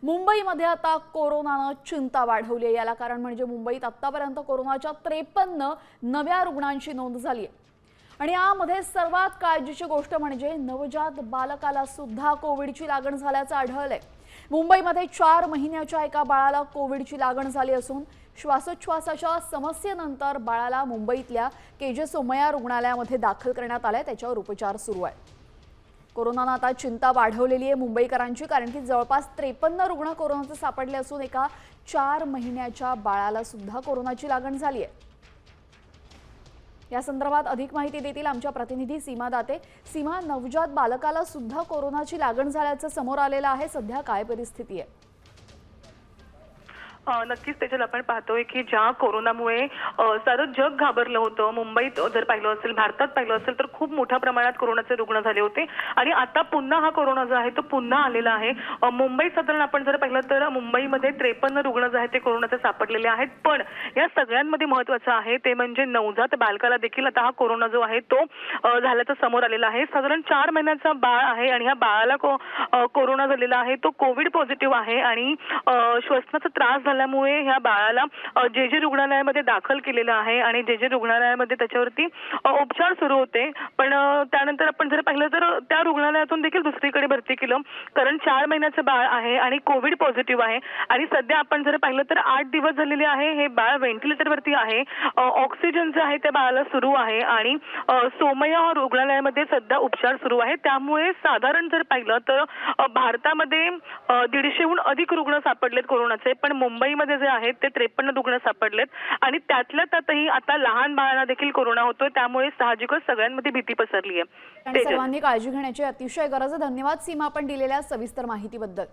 मुंबईमध्ये आता कोरोनानं चिंता वाढवली आहे। याला कारण म्हणजे मुंबईत आतापर्यंत कोरोनाच्या 53 नव्या रुग्णांची नोंद झाली आहे। आणि यामध्ये सर्वात काळजीची गोष्ट म्हणजे नवजात बालकाला सुद्धा कोविडची लागण झाल्याचं आढळलंय। मुंबईमध्ये 4 महिन्याच्या एका बाळाला कोविडची लागण झाली असून श्वासोच्छवासाच्या समस्येनंतर बाळाला मुंबईतल्या केजे सोमय्या रुग्णालयामध्ये दाखल करण्यात आलंय। त्याच्यावर उपचार सुरू आहेत। कोरोनानं आता चिंता वाढवलेली आहे मुंबईकरांची, कारण की जवळपास 53 रुग्ण कोरोनाचे सापडले असून एका 4 महिन्याच्या बाळाला सुद्धा कोरोनाची लागण झाली आहे। या संदर्भात अधिक माहिती देतील आमच्या प्रतिनिधी सीमा दाते। सीमा, नवजात बालकाला सुद्धा कोरोनाची लागण झाल्याचं समोर आलेलं आहे, सध्या काय परिस्थिती आहे? नक्कीच त्याच्यात आपण पाहतोय की ज्या कोरोनामुळे सारं जग घाबरलं होतं, मुंबईत जर पाहिलं असेल, भारतात पाहिलं असेल तर खूप मोठ्या प्रमाणात कोरोनाचे रुग्ण झाले होते आणि आता पुन्हा हा कोरोना जो आहे तो पुन्हा आलेला आहे। मुंबईत साधारण आपण जर पाहिलं तर मुंबईमध्ये 53 रुग्ण जे आहेत ते कोरोनाचे सापडलेले आहेत। पण या सगळ्यांमध्ये महत्त्वाचं आहे ते म्हणजे नवजात बालकाला देखील आता हा कोरोना जो आहे तो झाल्याचं समोर आलेला आहे। साधारण 4 महिन्याचा बाळ आहे आणि ह्या बाळाला कोरोना झालेला आहे, तो कोविड पॉझिटिव्ह आहे आणि श्वसनाचा त्रास झाल्यामुळे ह्या बाळाला जे रुग्णालयामध्ये दाखल केलेलं आहे आणि जे रुग्णालयामध्ये त्याच्यावरती उपचार सुरू होते। पण त्यानंतर आपण जर पाहिलं तर त्या रुग्णालयातून देखील दुसरीकडे भरती केलं, कारण 4 महिन्याचं बाळ आहे आणि कोविड पॉझिटिव्ह आहे आणि सध्या आपण जर पाहिलं तर 8 दिवस झालेले आहे हे बाळ व्हेंटिलेटरवरती आहे। ऑक्सिजन जे आहे त्या बाळाला सुरू आहे आणि सोमय्या रुग्णालयामध्ये सध्या उपचार सुरू आहे। त्यामुळे साधारण जर पाहिलं तर भारतामध्ये 150हून अधिक रुग्ण सापडलेत कोरोनाचे, पण मुंबईमध्ये जे आहेत ते 53 रुग्ण सापडलेत आणि त्यातल्या त्यातही आता लहान बाळांना देखील कोरोना होतोय। त्यामुळे साहजिकच सगळ्यांमध्ये भीती पसरली आहे। सर्वांनी काळजी घेण्याची अतिशय गरज आहे। धन्यवाद सीमा, आपण दिलेल्या सविस्तर माहितीबद्दल।